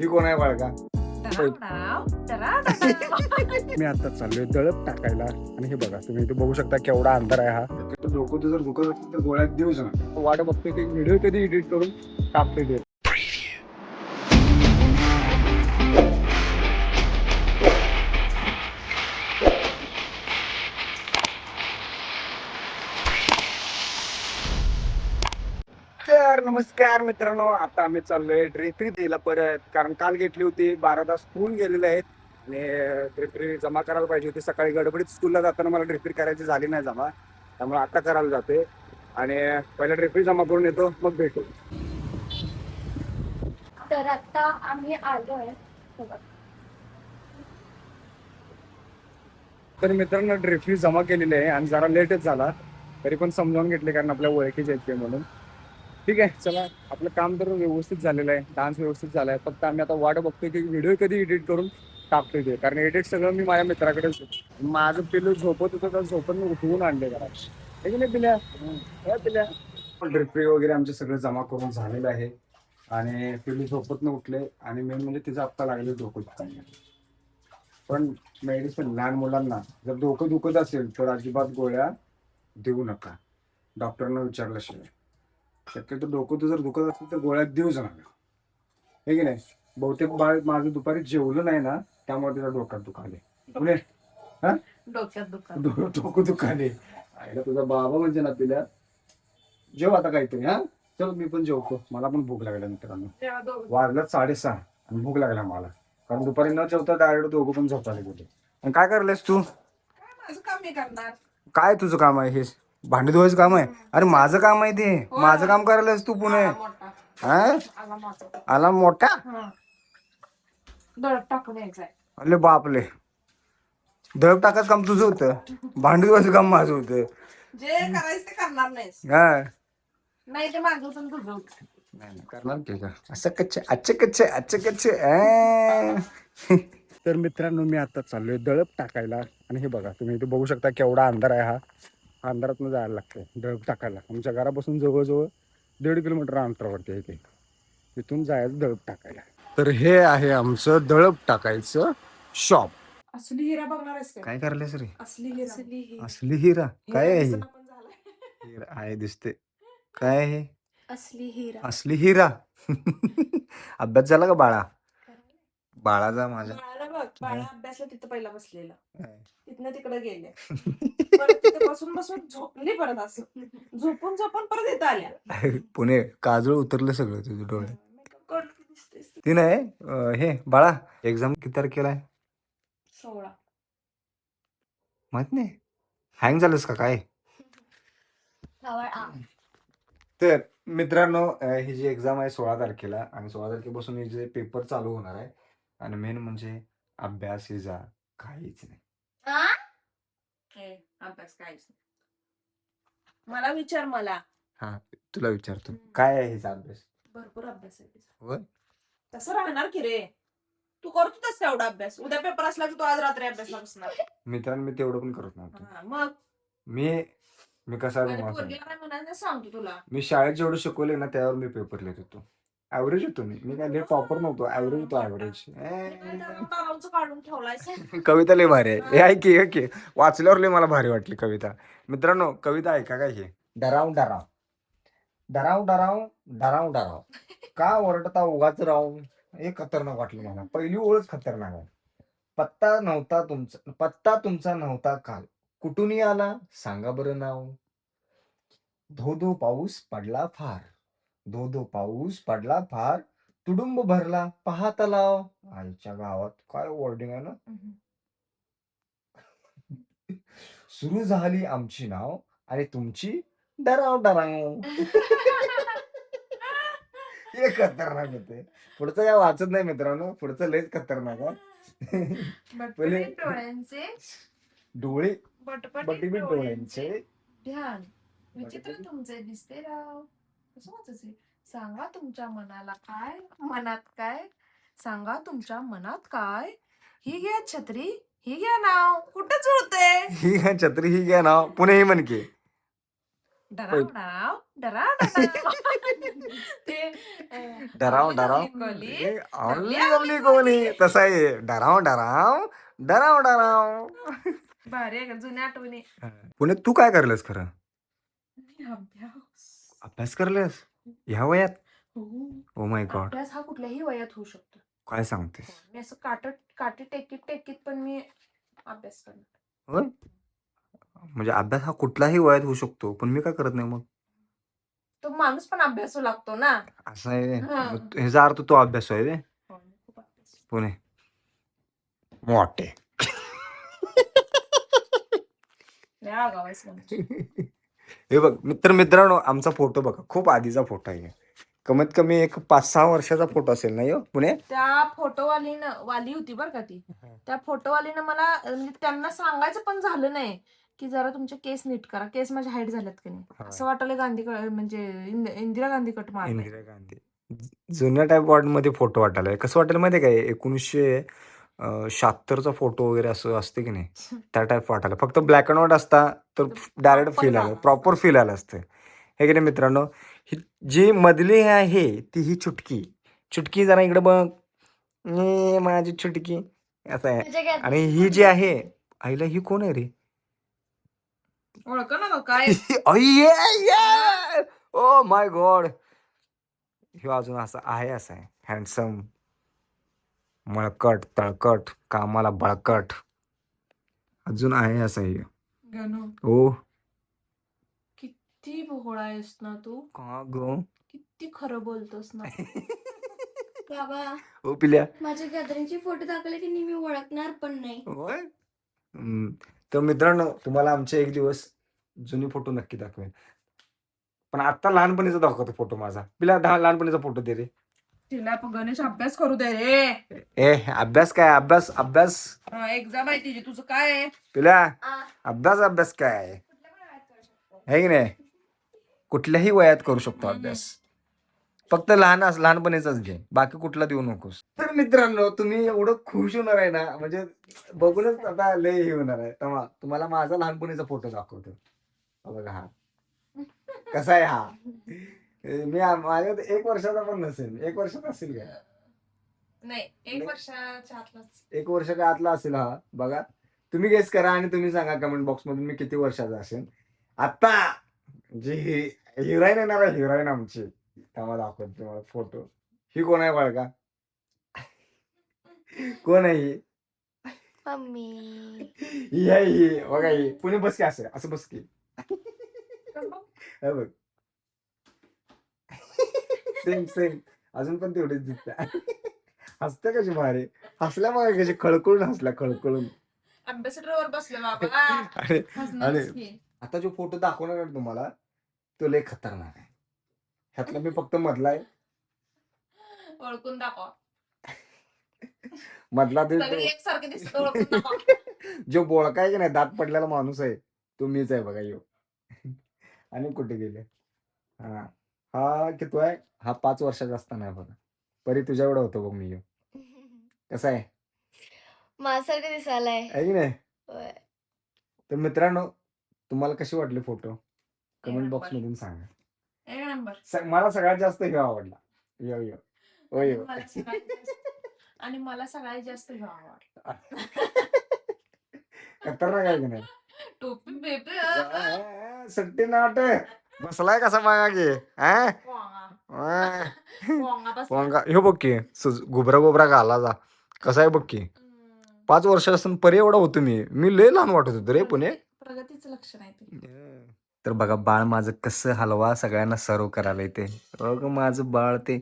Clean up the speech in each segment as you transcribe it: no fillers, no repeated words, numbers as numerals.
ही कोण आहे बाळका? मी आता चाललोय दळप टाकायला आणि हे बघा तुम्ही इथे बघू शकता केवढा अंधार आहे हा. डोकं जर दुखत असेल तर गोळ्यात देऊच ना. वाट बघतोय की व्हिडिओ कधी एडिट करून टाकतोय ते. तर नमस्कार मित्रांनो, आता आम्ही चाललोय ड्रिपरी द्यायला परत, कारण काल घेतली होती 12 तास होऊन गेलेले आहेत आणि ड्रिपरी जमा करायला पाहिजे होती. सकाळी गडबडीत स्कूलला जाताना मला ड्रिपरी करायची झाली नाही जमा, त्यामुळे आता करायला जाते आणि पहिला ड्रिपरी जमा करून येतो, मग भेटू. तर आता आम्ही आलोय. तर मित्रांनो ड्रिपरी जमा केलेली आहे आणि जरा लेटच झाला, तरी पण समजावून घेतले कारण आपल्या ओळखीचे आहेत ते म्हणून. ठीक आहे, चला आपलं काम तर व्यवस्थित झालेलं आहे, डान्स व्यवस्थित झाला आहे. फक्त आम्ही आता वाट बघतोय की व्हिडिओ कधी एडिट करून टाकतोय ते, कारण एडिट सगळं मी माझ्या मित्राकडेच. माझं पिल्लू झोपत होतं तर झोपत मी उठवून आणले जरा. हे की नाही पिल्या? पिल्या ड्रिपरी वगैरे आमचे सगळं जमा करून झालेलं आहे आणि पिल्लू झोपत न उठले आणि मेन म्हणजे तिचं आत्ता लागले डोकं दुखायला. पण मेडिसिन लहान मुलांना जर डोकं दुखत असेल तर अजिबात गोळ्या देऊ नका, डॉक्टरनं विचारल्याशिवाय. शक्यतो डोकं जर दुखत असेल तर गोळ्या देऊच नका, हे की नाही. बहुतेक बाळ माझं दुपारी जेवलं नाही ना, त्यामुळे तिला डोक्यात दुखाले. पुणे हा डोक्यात दुखत डोकं दुखाले. आईला तुझा बाबा म्हणजे ना तिला जेव आता काहीतरी. हा चल मी पण जेवतो, मला पण भूक लागल्या मित्रांनो. वाजलं 6:30 आणि भूक लागला मला, कारण दुपारी न जेवता डायरेक्ट दोघं पण झोपायला गेले. आणि काय करलेस तू? माझं काम मी करणार. काय तुझं काम आहे हे? भांडी धुवायचं काम आहे? अरे माझं काम आहे ते, माझं काम करायलास तू पुणे. हा आला मोठा. दळप टाकून यायचंय. अरे बापले, दळप टाकायचं काम तुझं होतं, भांडी धुवायचं काम माझं होतं. जे करायचं ते करणार नाहीस. हा नाही ते माझं पण तुझं होतं. नाही करणार की का असं कच्चे अच्छे कच्चे अच्छे कच्चे. तर मित्रांनो मी आता चाललोय दळप टाकायला आणि हे बघा तुम्ही इथे बघू शकता केवढा अंधार आहे हा. अंधारातून जायला लागतं दळप टाकायला. आमच्या घरापासून जवळजवळ 1.5 किलोमीटर अंतरावरती आहे ते, तिथून जायचं दळप टाकायला. तर हे आहे आमचं दळप टाकायचं शॉप. असली हिरा बघणार आहेस काय करायलास रे? असली हिरा. असली हिरा काय आहे? दिसणं पण झालंय. हिरा आहे दिसते. काय आहे? असली हिरा. असली हिरा. अभ्यास झाला का बाळा? बाळाचा माझ्या बाळाला बघ, बाळा अभ्यासला तिथं पहिला बसलेला, तिथनं तिकडे गेले, परत तिथे बसून बसून झोपली, परत असं झोपून झोपून परत इथं आल्या. पुणे काजळ उतरलं सगळं तुझं डोळे. मेकअप काढून दिसतेस तू. ती नाही हे बाळा एक्झाम किती तारखेला आहे? 16. माहित नाही, हँग झालंस का काय? तर मित्रांनो ही जी एक्झाम आहे 16 तारखेला आणि 16 तारखेपासून हे जे पेपर चालू होणार आहे आणि मेन म्हणजे अभ्यास हिचा काहीच नाही. अभ्यास काहीच नाही. मला विचार, मला हा तुला विचारतो काय आहे हिचा अभ्यास? भरपूर अभ्यास आहे तिचा. होय तसं राहणार की रे, तू करतो तसं एवढा अभ्यास. उद्या पेपर असला की तू आज रात्री अभ्यासला बसणार. मित्रांनो मी तेवढं पण करत नव्हतो. मग मी कसा आहे बघा, पोरगीला काय म्हणायचं सांगतो तुला. मी शाळेत जेवढं शिकवले ना त्यावर मी पेपर लिहित होतो. ऍव्हरेज होतो मी काय टॉपर नव्हतो, ऍव्हरेज होतो ऍव्हरेज. काढून ठेवलायस. कविता लय भारी आहे. हे ऐकी ऐकी वाचल्यावर लय मला भारी वाटली कविता. मित्रांनो कविता ऐका काय हे. डराव डराव डराव डराव डराव डराव का ओरडता उगाच राव. हे खतरनाक वाटलं मला, पहिली ओळच खतरनाक आहे. पत्ता तुमचा नव्हता काल, कुठून आला सांगा बरं नाव. धो धो पाऊस पडला फार, धो धो पाऊस पडला फार, तुडुंब भरला पहा तलाव. आईच्या गावात काय वर्डिंग आहे ना. सुरू झाली आमची नाव आणि तुमची डराव डराव. हे खतरनाक होते. पुढचं काय वाचत नाही मित्रांनो, पुढचं लयच खतरनाक आहे. पहिले डोळ्यांचे डोळे बटबटीत डोळ्यांचे ध्यान विचित्र तुमचे दिसते राव. कसं वाचायचे? सांगा तुमच्या मनाला काय, मनात काय, सांगा तुमच्या मनात काय. ही घ्या छत्री, ही घ्या नाव. कुठं जुळते? ही घ्या छत्री ही घ्या नाव. पुणे ही म्हणके डराव डराव डराव डराव ते डराव आवली डराव आवली कोली ए, आवली आवली आवली आवली कोणी कोली. तसं आहे डराव डराव डराव डराव. भारी आहे का जुन्या आठवणी. पुणे तू काय करलेस खरं? मी अभ्यास. अभ्यास करलेस ह्या वयात? हो. ओ माय गॉड, अभ्यास हा कुठल्याही वयात होऊ शकतो. काय सांगतेस? मी असं काठी टेकीत टेकीत पण मी अभ्यास करणार. होय, म्हणजे अभ्यास हा कुठलाही वयात होऊ शकतो, पण मी काय करत नाही मग? तो माणूस पण अभ्यासू लागतो ना. असं आहे हा. मग ह्याचा अर्थ तो अभ्यास आहे रे हो, खूप अभ्यास. पुणे मोठे. लय आगाऊ आहेस म्हणजे. हे बघ मित्रांनो, आमचा फोटो बघा, खूप आधीचा फोटो आहे. कमीत कमी एक 5-6 वर्षाचा फोटो असेल नाही हो पुणे? त्या फोटोवालीनं वाली होती बरं का ती. त्या फोटोवालीनं मला म्हणजे त्यांना सांगायचं पण झालं नाही की जरा तुमचे केस नीट करा. केस माझे हाईट झालेत की नाही. हा. असं वाटलं गांधी म्हणजे इंदिरा गांधी कट मारलाय. इंदिरा गांधी जुन्या टाईप वॉर्ड मध्ये फोटो वाटायला कसं वाटेल माहिती काय? 1976चा फोटो वगैरे असं असते की नाही, त्या टाईप वाटायला. फक्त ब्लॅक अँड व्हाईट असता तर डायरेक्ट Proper फील आलं, झाला प्रॉपर असता. फील आलं असतं हे की नाही मित्रांनो? ही जी मधली आहे ती ही चुटकी जरा इकडे बघ, ए, माझी चुटकी असं आहे. आणि ही जी आहे आईला, ही कोण आहे रे? ओळख ना गं काय. ओ माय गॉड, ह्यो अजून असं आहे, असं आहे हँडसम, मळकट तळकट, कामाला बळकट, अजून आहे असं आहे. गणू ओ किती भोळा आहेस ना तू. का ग? किती खरं बोलतोस ना. बाबा ओ पिल्या, माझ्या गॅदरिंगचे फोटो दाखवले की मी ओळखणार पण नाही. होय. तर मित्रांनो, तुम्हाला आमचे एक दिवस जुने फोटो नक्की दाखवेन, पण आता लहानपणीचा दाखवतो फोटो माझा. पिल्या लहानपणीचा फोटो दे रे. तिला पण गणेश अभ्यास करू दे रे. ए, अभ्यास काय अभ्यास अभ्यास? एक्झाम आहे तिची, तुझं काय आहे? पिल्या आ, अभ्यास काय कुठल्या पण वयात करू शकतो. आहे की नाही? कुठल्याही वयात करू शकतो अभ्यास, फक्त लहानपणीचाच घे, बाकी कुठला देऊ नकोस. तर मित्रांनो, तुम्ही एवढं खुश होणार आहे ना, म्हणजे बघूनच आता लय हे होणार आहे. तेव्हा तुम्हाला माझा लहानपणीचा फोटो दाखवतो. हा बघा, हा कसा आहे हा. माझ्या 1 वर्षाचा पण नसेल, 1 वर्षाचा असेल का? नाही, 1 वर्षाच्या आतलाच. 1 वर्षाच्या आतला असेल हा. बघा, तुम्ही गेस करा आणि तुम्ही सांगा कमेंट बॉक्स मधून मी किती वर्षाचा असेल. आता जी हिरोईन येणार आहे, हिरोईन आमची, तेव्हा दाखवतो तुम्हाला फोटो. ही कोण आहे बाळका? कोण आहे ही? मम्मी ही आहे ही, बघा ही. कुणी बस की, असं बस की. हे बघ, सेम अजून पण तेवढीच दिसते. हसते कशी भारी, हसल्या बघा कशी खळखळून हसल्या, खळखळून. अभ्यासावर वर बसले बाबा. आणि हसणारच की. आता जो फोटो दाखवणार आहे तुम्हाला, तो लय खतरनाक आहे. ह्यातला मी फक्त मधला आहे. ओळखून दाखवा. मधला सगळे एकसारखे दिसतात, ओळखून दाखवा. जो बोळका आहे की नाही, दात पडलेला माणूस आहे, तो मीच आहे बघा यो. आणि कुठे गेले? हा किती आहे? हा 5 वर्षाचा असताना आहे बघा. परी तुझ्या एवढा होतो बघ मी यो. कसा आहे? माझ्यासारखं दिसायलाय. आहे की नाही? होय. तर मित्रांनो, तुम्हाला कशी वाटली फोटो? Comment number. बॉक्स मधून सांगा. 1 नंबर. मला सगळ्यात जास्त ह्यो आवडला. यो ओ यो. आणि मला सगळ्यात जास्त हे आवडलं. खतरनाक आहे की नाही? टोपी बेबी. सुट्टी नाट बसलाय कसा मागे? ह्यो बघ की, गुबरा घाला जा, कसा आहे बघ की. 5 वर्षापासून परी एवढा होतो मी लय लहान वाटत होतो रे पुणे. प्रगतीचं लक्षण आहे ते. तर बघा बाळ माझं कसं हलवा सगळ्यांना सर्व करायला येते. बघ माझं बाळ ते.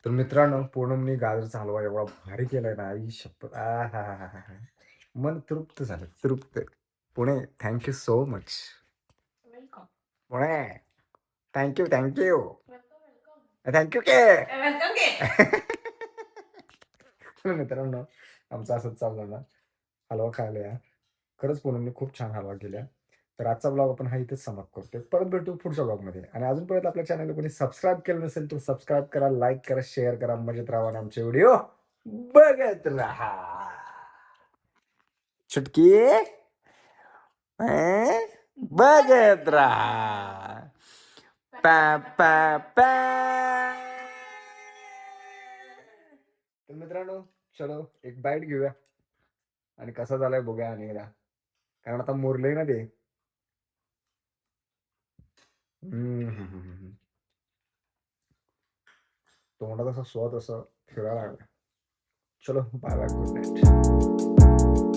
तर मित्रांनो, पूनमनी गाजरचा हलवा एवढा भारी केलाय ना, आई शपथ, मन तृप्त झालं, तृप्त. Pune, thank you so much. Welcome. Pune, thank you thank you welcome के. वेलकम. तर मित्रांनो, आमचं असंच चाललं ना, हलवा खायला या. खरंच पूनमने खूप छान हलवा केल्या. तर आजचा ब्लॉग आपण हा इथेच समाप्त करतोय. परत भेटू पुढच्या ब्लॉगमध्ये. आणि अजूनपर्यंत आपल्या चॅनलला कोणी सबस्क्राईब केलं नसेल तर सबस्क्राईब करा, लाईक करा, शेअर करा, मजेत राहा आणि आमचे व्हिडिओ बघत राहा. चुटकी बघत राहा. पॅ पॅ पॅ. तर मित्रांनो, चलो एक बाईट घेऊया आणि कसा झालाय बघूया आणि एकदा. कारण आता मुरलंय ना ते. तोंडात असा स्वाद असं फिरायला लागला. चलो बाय बाय, गुड नाईट.